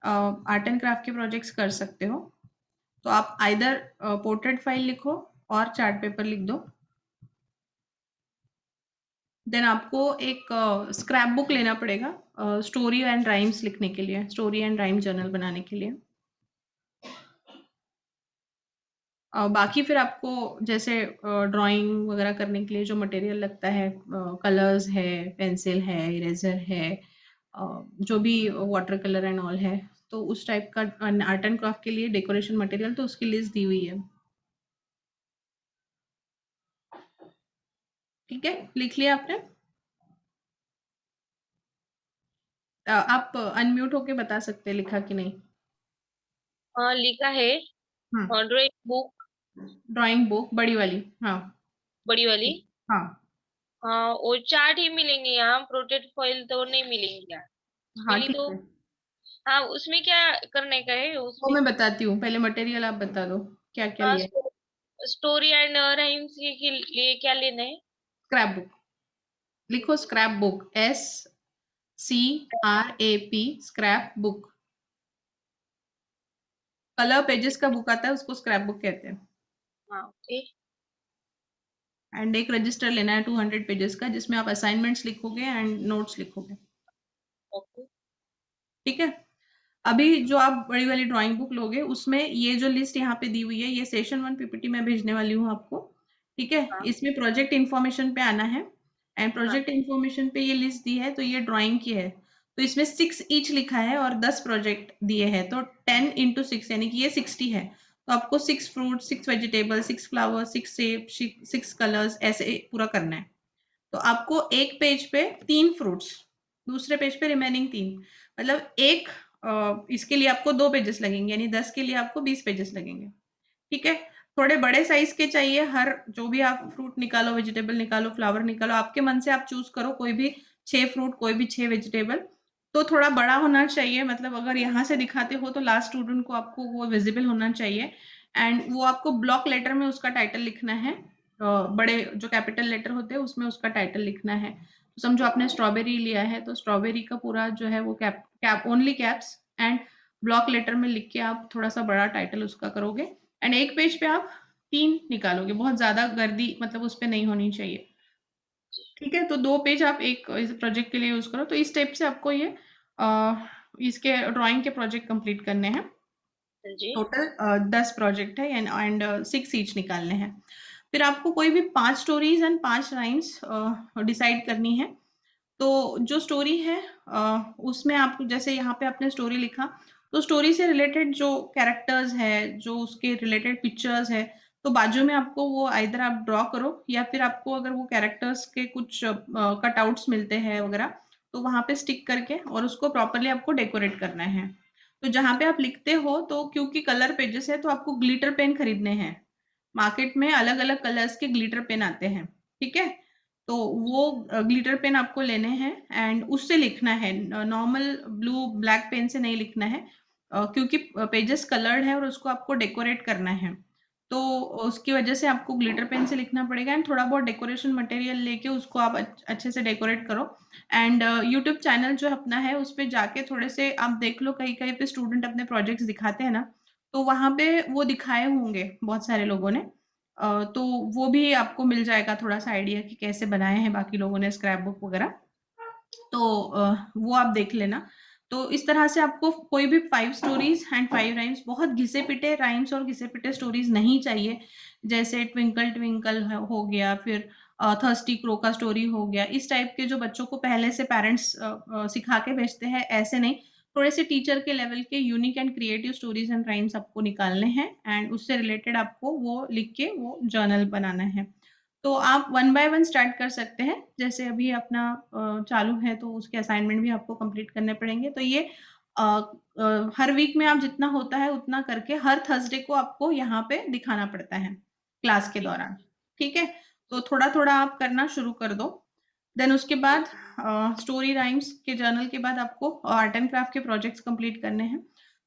आर्ट एंड क्राफ्ट के प्रोजेक्ट्स कर सकते हो. तो आप आइदर पोर्ट्रेट फाइल लिखो और चार्ट पेपर लिख दो. देन आपको एक स्क्रैप बुक लेना पड़ेगा स्टोरी एंड राइम्स लिखने के लिए, स्टोरी एंड राइम जर्नल बनाने के लिए. बाकी फिर आपको जैसे ड्राइंग वगैरह करने के लिए जो मटेरियल लगता है, कलर्स है, पेंसिल है, इरेजर है, जो भी वाटर कलर एंड ऑल है, तो उस टाइप का आर्ट एंड क्राफ्ट के लिए डेकोरेशन मटेरियल तो उसकी लिस्ट दी हुई है. ठीक है, लिख लिया आपने? आप अनम्यूट होके बता सकते हैं लिखा कि नहीं. हाँ लिखा है. Drawing book. ड्राइंग बुक बड़ी वाली. हाँ बड़ी वाली. हाँ हाँ वो चार्ट ही मिलेंगे यहाँ, प्रोजेक्ट फाइल तो नहीं मिलेंगे यहाँ. हाँ मिली ठीक तो है, हाँ उसमें क्या करने का है वो उसमें. मैं बताती हूँ. पहले मटेरियल आप बता दो क्या क्या हाँ लिया. स्टोरी एंड राइम्स के लिए क्या लेना है. स्क्रैप बुक लिखो, scrap book, SCRAP, scrap book. Colour pages का बुक आता है, उसको स्क्रैप बुक कहते हैं. हाँ ओके. एंड एक रजिस्टर लेना है 200 पेजेस का, जिसमें आप असाइनमेंट्स लिखोगे एंड नोट्स लिखोगे. ओके. ठीक है. अभी जो आप बड़ी वाली ड्राइंग बुक लोगे उसमें ये जो लिस्ट यहाँ पे दी हुई है, ये सेशन 1 पीपीटी में भेजने वाली हूँ आपको. ठीक है. हाँ. इसमें प्रोजेक्ट इन्फॉर्मेशन पे आना है एंड प्रोजेक्ट इन्फॉर्मेशन पे ये लिस्ट दी है, तो ये ड्राइंग की है, तो इसमें 6 ईच लिखा है और 10 प्रोजेक्ट दिए हैं, तो 10 इंटू 6 यानी कि ये 60 है. तो आपको 6 फ्रूट, 6 वेजिटेबल, 6 फ्लावर, 6 सेब, 6 कलर्स ऐसे पूरा करना है. तो आपको एक पेज पे 3 फ्रूट्स, दूसरे पेज पे रिमेनिंग 3, मतलब एक इसके लिए आपको 2 पेजेस लगेंगे, यानी 10 के लिए आपको 20 पेजेस लगेंगे. ठीक है. थोड़े बड़े साइज के चाहिए. हर जो भी आप फ्रूट निकालो, वेजिटेबल निकालो, फ्लावर निकालो, आपके मन से आप चूज करो, कोई भी 6 फ्रूट, कोई भी 6 वेजिटेबल. तो थोड़ा बड़ा होना चाहिए, मतलब अगर यहाँ से दिखाते हो तो लास्ट स्टूडेंट को आपको वो विजिबल होना चाहिए. एंड वो आपको ब्लॉक लेटर में उसका टाइटल लिखना है. बड़े जो कैपिटल लेटर होते हैं उसमें उसका टाइटल लिखना है. तो समझो आपने स्ट्रॉबेरी लिया है, तो स्ट्रॉबेरी का पूरा जो है वो cap only caps and block letter में लिख के आप थोड़ा सा बड़ा टाइटल उसका करोगे. एंड एक पेज पे आप 3 निकालोगे, बहुत ज्यादा गर्दी मतलब उस पे नहीं होनी चाहिए. ठीक है. तो 2 पेज आप एक इस प्रोजेक्ट के लिए यूज करो. तो इस स्टेप से आपको ये इसके ड्राइंग के प्रोजेक्ट कंप्लीट करने हैं. जी. टोटल 10 प्रोजेक्ट है एंड 6 ईच निकालने हैं. फिर आपको कोई भी 5 स्टोरीज एंड 5 राइम्स डिसाइड करनी है. तो जो स्टोरी है उसमें आप जैसे यहाँ पे आपने स्टोरी लिखा, तो स्टोरी से रिलेटेड जो कैरेक्टर्स है, जो उसके रिलेटेड पिक्चर्स है, तो बाजू में आपको वो आइदर आप ड्रॉ करो, या फिर आपको अगर वो कैरेक्टर्स के कुछ कटआउट्स मिलते हैं वगैरह, तो वहां पे स्टिक करके और उसको प्रॉपरली आपको डेकोरेट करना है. तो जहाँ पे आप लिखते हो, तो क्योंकि कलर पेजेस है तो आपको ग्लिटर पेन खरीदने हैं. मार्केट में अलग अलग कलर्स के ग्लिटर पेन आते हैं. ठीक है. तो वो ग्लिटर पेन आपको लेने हैं एंड उससे लिखना है. नॉर्मल ब्लू ब्लैक पेन से नहीं लिखना है, क्योंकि पेजेस कलर्ड है और उसको आपको डेकोरेट करना है. तो उसकी वजह से आपको ग्लिटर पेन से लिखना पड़ेगा एंड थोड़ा बहुत डेकोरेशन मटेरियल लेके उसको आप अच्छे से डेकोरेट करो. एंड यूट्यूब चैनल जो अपना है उस पर जाके थोड़े से आप देख लो, कहीं कहीं पे स्टूडेंट अपने प्रोजेक्ट्स दिखाते हैं ना, तो वहां पे वो दिखाए होंगे बहुत सारे लोगों ने. तो वो भी आपको मिल जाएगा थोड़ा सा आइडिया कि कैसे बनाए हैं बाकी लोगों ने स्क्रैप बुक वगैरह. तो वो आप देख लेना। तो इस तरह से आपको कोई भी 5 स्टोरीज एंड 5 राइम्स, बहुत घिसे पिटे राइम्स और घिसे पिटे स्टोरीज नहीं चाहिए। जैसे ट्विंकल ट्विंकल हो गया, फिर थर्स्टी क्रो का स्टोरी हो गया, इस टाइप के जो बच्चों को पहले से पेरेंट्स सिखा के भेजते हैं, ऐसे नहीं। थोड़े से टीचर के लेवल के unique and creative stories and rhymes आपको निकालने हैं एंड उससे रिलेटेड आपको वो लिख के वो जर्नल बनाना है। तो आप 1 बाय 1 स्टार्ट कर सकते हैं। जैसे अभी अपना चालू है तो उसके असाइनमेंट भी आपको कंप्लीट करने पड़ेंगे। तो ये हर वीक में आप जितना होता है उतना करके हर थर्सडे को आपको यहाँ पे दिखाना पड़ता है क्लास के दौरान। ठीक है? तो थोड़ा-थोड़ा आप करना शुरू कर दो। देन उसके बाद स्टोरी राइम्स के जर्नल के बाद आपको आर्ट एंड क्राफ्ट के प्रोजेक्ट्स कंप्लीट करने हैं।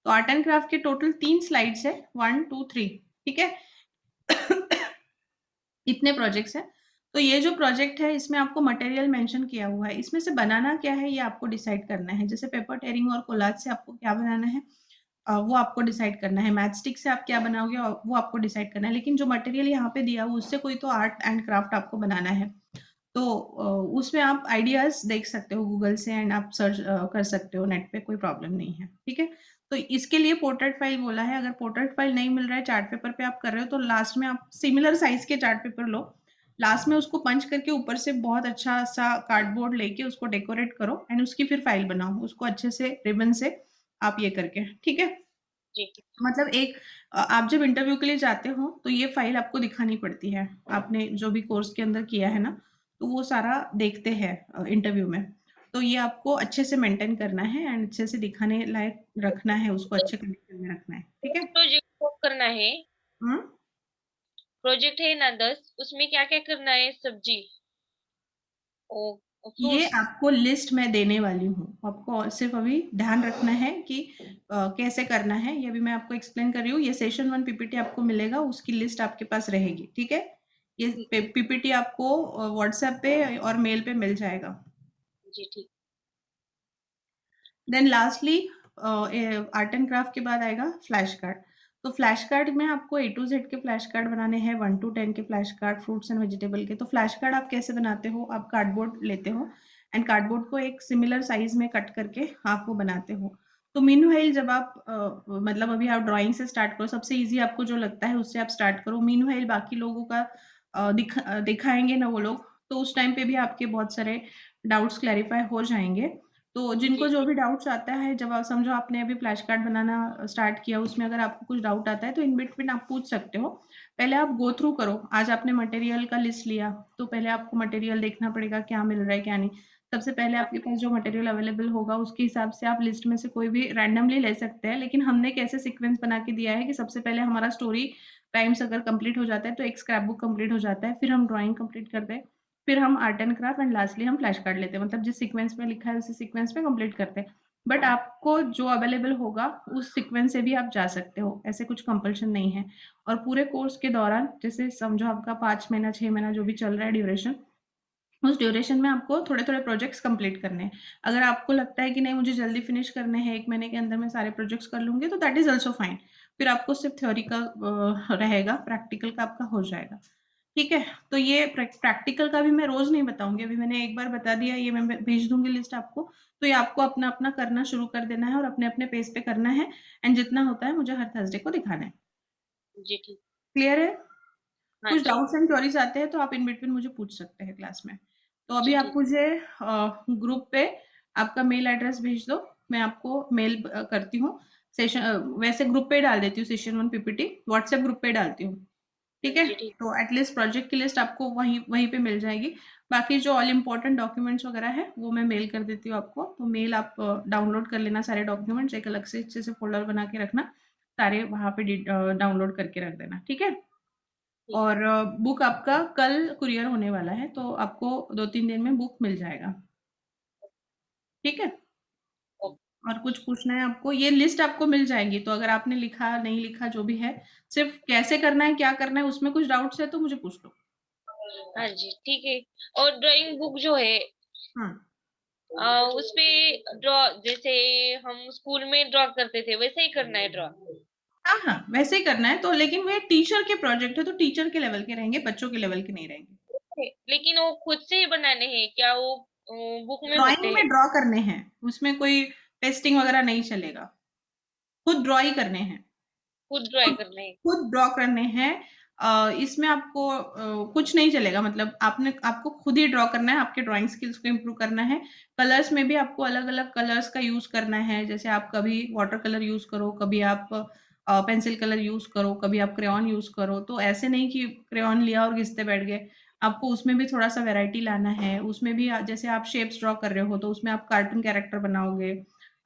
तो आर्ट एंड क्राफ्ट के टोटल 3 स्लाइड्स है, 1, 2, 3। ठीक है? इतने प्रोजेक्ट्स हैं। तो ये जो प्रोजेक्ट है इसमें आपको मटेरियल मेंशन किया हुआ है। इसमें से बनाना क्या है ये आपको डिसाइड करना है। जैसे पेपर टेयरिंग और कोलाज से आपको क्या बनाना है वो आपको डिसाइड करना है। मैच स्टिक से आप क्या बनाओगे वो आपको डिसाइड करना है। लेकिन जो मटेरियल यहाँ पे दिया हुआ उससे कोई तो आर्ट एंड क्राफ्ट आपको बनाना है। तो उसमें आप आइडियाज देख सकते हो गूगल से एंड आप सर्च कर सकते हो नेट पे, कोई प्रॉब्लम नहीं है। ठीक है? तो इसके लिए पोर्ट्रेट फाइल बोला है। अगर पोर्ट्रेट फाइल नहीं मिल रहा है, चार्ट पेपर पे आप कर रहे हो, तो लास्ट में आप सिमिलर साइज के चार्ट पेपर लो, लास्ट में उसको पंच करके ऊपर से बहुत अच्छा सा कार्डबोर्ड लेके उसको डेकोरेट करो एंड उसकी फिर फाइल बनाओ उसको अच्छे से रिबन से, आप ये करके। ठीक है? जी मतलब एक आप जब इंटरव्यू के लिए जाते हो तो ये फाइल आपको दिखानी पड़ती है। आपने जो भी कोर्स के अंदर किया है ना, तो वो सारा देखते हैं इंटरव्यू में। तो ये आपको अच्छे से मेंटेन करना है एंड अच्छे से दिखाने लायक रखना है, उसको अच्छे कंडीशन में रखना है। ठीक है? प्रोजेक्ट करना है, हम्म? प्रोजेक्ट है ना 10, उसमें क्या क्या करना है? सब्जी ओ ये फ्रूट्स। आपको लिस्ट मैं देने वाली हूँ। आपको सिर्फ अभी ध्यान रखना है कि कैसे करना है। ये भी मैं आपको एक्सप्लेन कर रही हूँ। ये सेशन 1 पीपीटी आपको मिलेगा, उसकी लिस्ट आपके पास रहेगी। ठीक है? ये पीपीटी आपको व्हाट्सएप पे और मेल पे मिल जाएगा। जी ठीक। Then lastly art and craft के बाद आएगा फ्लैश कार्ड। तो फ्लैश कार्ड में आपको A to Z के फ्लैश कार्ड बनाने हैं, 1 to 10 के flash card, fruits and vegetable के। तो फ्लैश कार्ड आप कैसे बनाते हो? आप कार्डबोर्ड लेते हो एंड कार्डबोर्ड को एक सिमिलर साइज में कट करके आप वो बनाते हो। तो मीनवाइल जब आप मतलब अभी आप ड्राइंग से स्टार्ट करो, सबसे ईजी आपको जो लगता है उससे आप स्टार्ट करो। मीनवाइल बाकी लोगों का दिखाएंगे ना वो लोग, तो उस टाइम पे भी आपके बहुत सारे डाउट्स क्लैरिफाई हो जाएंगे। तो जिनको जी जो भी डाउट्स आता है, जब आप समझो आपने अभी फ्लैश कार्ड बनाना स्टार्ट किया, उसमें अगर आपको कुछ डाउट आता है तो इन बिटवीन आप पूछ सकते हो। पहले आप गो थ्रू करो। आज आपने मटेरियल का लिस्ट लिया तो पहले आपको मटेरियल देखना पड़ेगा क्या मिल रहा है क्या नहीं। सबसे पहले आपके पास जो मटेरियल अवेलेबल होगा उसके हिसाब से आप लिस्ट में से कोई भी रैंडमली ले सकते हैं। लेकिन हमने कैसे सीक्वेंस बना के दिया है कि सबसे पहले हमारा स्टोरी टाइम्स अगर कंप्लीट हो जाता है तो एक स्क्रैप बुक कंप्लीट हो जाता है, फिर हम ड्राइंग कंप्लीट करते हैं, फिर हम art and craft and lastly हम फ्लैश कार्ड लेते हैं। मतलब जिस सीक्वेंस में लिखा है उसी सीक्वेंस में कंप्लीट करते हैं। बट आपको जो अवेलेबल होगा उस सीक्वेंस से भी आप जा सकते हो, ऐसे कुछ कंपल्शन नहीं है। और पूरे कोर्स के दौरान जैसे समझो आपका 5 महीना 6 महीना जो भी चल रहा है ड्यूरेशन, उस ड्यूरेशन में आपको थोड़े-थोड़े प्रोजेक्ट्स कंप्लीट करने हैं। अगर आपको लगता है कि नहीं मुझे जल्दी फिनिश करने हैं, 1 महीने के अंदर मैं सारे प्रोजेक्ट्स कर लूँगी, तो दैट इज़ ऑल्सो फाइन। फिर आपको सिर्फ थ्योरी का रहेगा, प्रैक्टिकल का आपका हो जाएगा। ठीक है? तो ये प्रैक्टिकल का भी मैं रोज़ नहीं बताऊँगी, अभी मैंने एक बार बता दिया, ये मैं भेज दूँगी लिस्ट आपको। तो ये आपको अपना-अपना करना शुरू कर देना है और अपने-अपने पेस पे करना है एंड जितना होता है मुझे हर थर्सडे को दिखाना है। जी ठीक। क्लियर है? हाँ कुछ जी। डाउट्स एंड क्वेरीज आते हैं तो आप इन बिटवीन मुझे पूछ सकते हैं क्लास में। तो अभी जी आप ठीक। मुझे ग्रुप पे आपका मेल एड्रेस भेज दो, मैं आपको मेल करती हूँ। सेशन वैसे ग्रुप पे डाल देती हूँ, सेशन 1 पीपीटी व्हाट्सएप ग्रुप पे डालती हूँ। ठीक है? जी ठीक। तो एटलीस्ट प्रोजेक्ट की लिस्ट आपको वहीं वहीं पे मिल जाएगी। बाकी जो ऑल इम्पोर्टेंट डॉक्यूमेंट्स वगैरह है वो मैं मेल कर देती हूँ आपको। तो मेल आप डाउनलोड कर लेना सारे डॉक्यूमेंट्स, एक अलग से अच्छे से फोल्डर बना के रखना, सारे वहाँ पे डाउनलोड करके रख देना। ठीक है? ठीक। और बुक आपका कल कुरियर होने वाला है तो आपको 2-3 दिन में बुक मिल जाएगा। ठीक है? ओके। और कुछ पूछना है आपको? ये लिस्ट आपको मिल जाएगी, तो अगर आपने लिखा, नहीं लिखा जो भी है, सिर्फ कैसे करना है, क्या करना है, उसमें कुछ डाउट्स है तो मुझे पूछ लो। हाँ जी ठीक है। और ड्राइंग बुक जो है हुँ। उसपे ड्रॉ, जैसे हम स्कूल में ड्रॉ करते थे वैसे ही करना है ड्रॉ? हाँ, हाँ, वैसे ही करना है तो, लेकिन वो एक टीचर के प्रोजेक्ट है तो टीचर के लेवल के रहेंगे, बच्चों के लेवल के नहीं रहेंगे। लेकिन वो खुद से ही बनाने हैं क्या? वो बुक में ड्राइंग होते में हैं। ड्रॉ करने हैं, उसमें कोई पेस्टिंग वगैरह नहीं चलेगा, खुद ड्रॉ ही करने हैं, खुद ड्राई करने हैं। खुद ड्रॉ करने हैं। इसमें आपको कुछ नहीं चलेगा, मतलब आपको खुद ही ड्रॉ करना है, आपके ड्राइंग स्किल्स को इम्प्रूव करना है। कलर्स में भी आपको अलग अलग कलर्स का यूज करना है, जैसे आप कभी वाटर कलर यूज करो, कभी आप पेंसिल कलर यूज करो, कभी आप क्रेयॉन यूज करो। तो ऐसे नहीं कि क्रेयॉन लिया और घिसते बैठ गए, आपको उसमें भी थोड़ा सा वैरायटी लाना है। उसमें भी जैसे आप शेप्स ड्रॉ कर रहे हो तो उसमें आप कार्टून कैरेक्टर बनाओगे,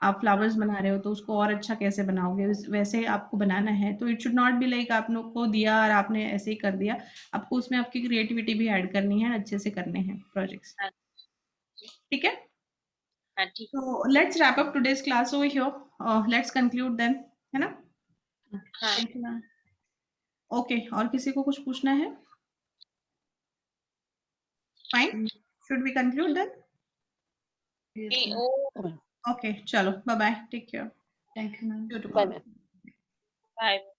आप फ्लावर्स बना रहे हो तो उसको और अच्छा कैसे बनाओगे, वैसे आपको बनाना है। तो it should not be like आप लोग को दिया और आपने ऐसे ही कर दिया, आपको उसमें आपकी क्रिएटिविटी भी ऐड करनी है, अच्छे से करने हैं प्रोजेक्ट्स। हाँ ठीक है, हाँ ठीक। तो let's wrap up today's class over here, let's conclude then, है ना? हाँ Thank you, ma'am. ओके, और किसी को कुछ पूछना है? Fine, should we conclude then? Yes, ठीक, ma'am. ओ ओके, चलो, bye bye, take care, Thank you, ma'am. See you bye tomorrow. Bye. Bye.